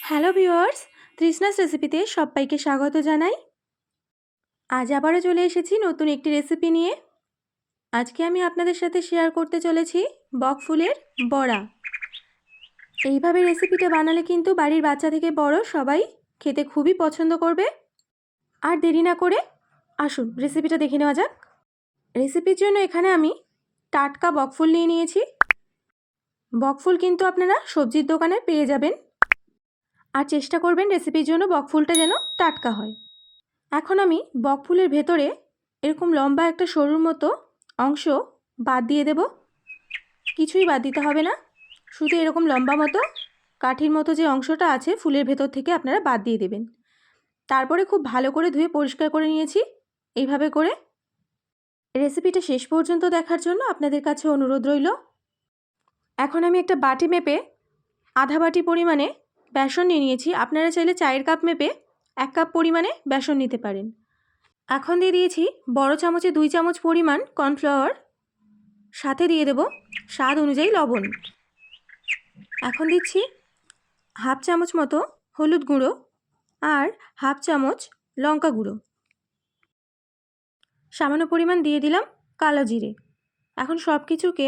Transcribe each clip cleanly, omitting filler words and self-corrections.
Hello viewers, তৃষ্ণাস রেসিপিতে সবাইকে স্বাগত জানাই। আজ আবারও চলে এসেছি নতুন একটি রেসিপি নিয়ে। আজকে আমি আপনাদের সাথে শেয়ার করতে চলেছি বক ফুলের বড়া। এইভাবে রেসিপিটা বানালে কিন্তু বাড়ির বাচ্চা থেকে বড় সবাই খেতে খুবই পছন্দ করবে। আর দেরি না করে আসুন রেসিপিটা দেখে নেওয়া যাক। রেসিপির জন্য এখানে আমি টাটকা বকফুল নিয়ে নিয়েছি। বকফুল কিন্তু আপনারা সবজির দোকানে পেয়ে যাবেন। আর চেষ্টা করবেন রেসিপির জন্য বকফুলটা যেন টাটকা হয়। এখন আমি বকফুলের ভেতরে এরকম লম্বা একটা সরুর মতো অংশ বাদ দিয়ে দেব। কিছুই বাদ দিতে হবে না, শুধু এরকম লম্বা মতো কাঠির মতো যে অংশটা আছে ফুলের ভেতর থেকে আপনারা বাদ দিয়ে দেবেন। তারপরে খুব ভালো করে ধুয়ে পরিষ্কার করে নিয়েছি। এইভাবে করে রেসিপিটা শেষ পর্যন্ত দেখার জন্য আপনাদের কাছে অনুরোধ রইল। এখন আমি একটা বাটি মেপে আধা বাটি পরিমাণে বেসন নিয়ে নিয়েছি। আপনারা চাইলে চায়ের কাপ মেপে 1 কাপ পরিমাণে বেসন নিতে পারেন। এখন দিয়ে দিয়েছি বড় চামচে 2 চামচ পরিমাণ কর্নফ্লাওয়ার, সাথে দিয়ে দেব স্বাদ অনুযায়ী লবণ। এখন দিচ্ছি হাফ চামচ মতো হলুদ গুঁড়ো আর হাফ চামচ লঙ্কা গুঁড়ো। সামান্য পরিমাণ দিয়ে দিলাম কালো জিরে। এখন সব কিছুকে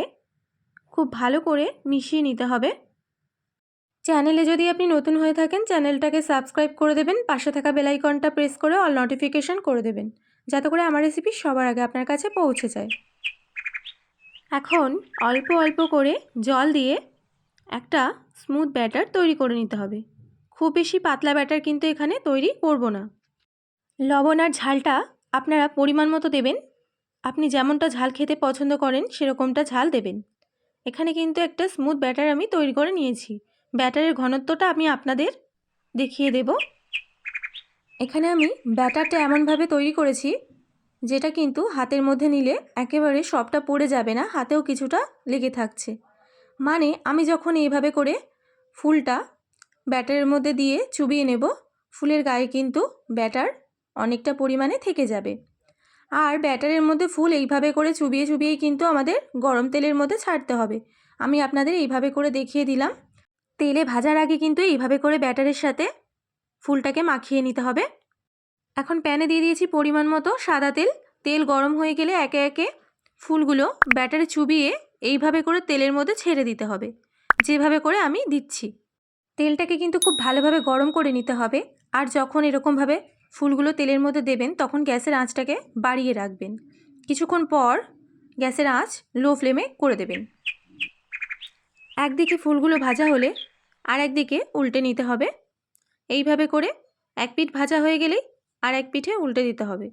খুব ভালো করে মিশিয়ে নিতে হবে। চ্যানেলে যদি আপনি নতুন হয়ে থাকেন চ্যানেলটাকে সাবস্ক্রাইব করে দেবেন, পাশে থাকা বেল আইকনটা প্রেস করে অল নোটিফিকেশন করে দেবেন, যাতে করে আমার রেসিপি সবার আগে আপনার কাছে পৌঁছে যায়। এখন অল্প অল্প করে জল দিয়ে একটা স্মুথ ব্যাটার তৈরি করে নিতে হবে। খুব বেশি পাতলা ব্যাটার কিন্তু এখানে তৈরি করব না। লবণ আর ঝালটা আপনারা পরিমাণ মতো দেবেন। আপনি যেমনটা ঝাল খেতে পছন্দ করেন সেরকমটা ঝাল দেবেন। এখানে কিন্তু একটা স্মুথ ব্যাটার আমি তৈরি করে নিয়েছি। ব্যাটারের ঘনত্বটা আমি আপনাদের দেখিয়ে দেব। এখানে আমি ব্যাটারটা এমনভাবে তৈরি করেছি যেটা কিন্তু হাতের মধ্যে নিলে একেবারে সবটা পড়ে যাবে না, হাতেও কিছুটা লেগে থাকছে। মানে আমি যখন এইভাবে করে ফুলটা ব্যাটারের মধ্যে দিয়ে চুবিয়ে নেব, ফুলের গায়ে কিন্তু ব্যাটার অনেকটা পরিমাণে থেকে যাবে। আর ব্যাটারের মধ্যে ফুল এইভাবে করে চুবিয়ে চুবিয়েই কিন্তু আমাদের গরম তেলের মধ্যে ছাড়তে হবে। আমি আপনাদের এইভাবে করে দেখিয়ে দিলাম। তেলে ভাজার আগে কিন্তু এইভাবে করে ব্যাটারের সাথে ফুলটাকে মাখিয়ে নিতে হবে। এখন প্যানে দিয়ে দিয়েছি পরিমাণ মতো সাদা তেল। তেল গরম হয়ে গেলে একে একে ফুলগুলো ব্যাটারে চুবিয়ে এইভাবে করে তেলের মধ্যে ছেড়ে দিতে হবে, যেভাবে করে আমি দিচ্ছি। তেলটাকে কিন্তু খুব ভালোভাবে গরম করে নিতে হবে। আর যখন এরকমভাবে ফুলগুলো তেলের মধ্যে দেবেন তখন গ্যাসের আঁচটাকে বাড়িয়ে রাখবেন। কিছুক্ষণ পর গ্যাসের আঁচ লো ফ্লেমে করে দেবেন। একদিকে ফুলগুলো ভাজা হলে আর একদিকে উল্টে নিতে হবে। এইভাবে করে এক পিঠ ভাজা হয়ে গেলেই আর এক পিঠে উল্টে দিতে হবে,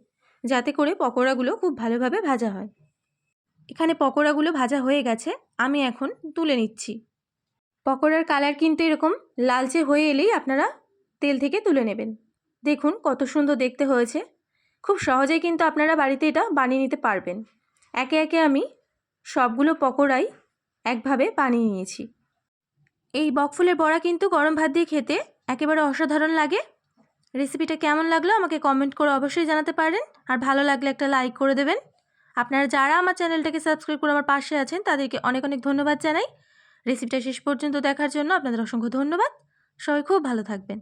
যাতে করে পকোড়াগুলো খুব ভালোভাবে ভাজা হয়। এখানে পকোড়াগুলো ভাজা হয়ে গেছে, আমি এখন তুলে নিচ্ছি। পকোড়ার কালার কিন্তু এরকম লালচে হয়ে এলেই আপনারা তেল থেকে তুলে নেবেন। দেখুন কত সুন্দর দেখতে হয়েছে। খুব সহজেই কিন্তু আপনারা বাড়িতে এটা বানিয়ে নিতে পারবেন। একে একে আমি সবগুলো পকোড়াই একভাবে বানিয়ে নিয়েছি। এই বকফুলের বড়া কিন্তু গরম ভাত দিয়ে খেতে একেবারে অসাধারণ লাগে। রেসিপিটা কেমন লাগলো আমাকে কমেন্ট করে অবশ্যই জানাতে পারেন। আর ভালো লাগলে একটা লাইক করে দেবেন। আপনারা যারা আমার চ্যানেলটাকে সাবস্ক্রাইব করে আমার পাশে আছেন তাদেরকে অনেক অনেক ধন্যবাদ জানাই। রেসিপিটা শেষ পর্যন্ত দেখার জন্য আপনাদের অসংখ্য ধন্যবাদ। সবাই খুব ভালো থাকবেন।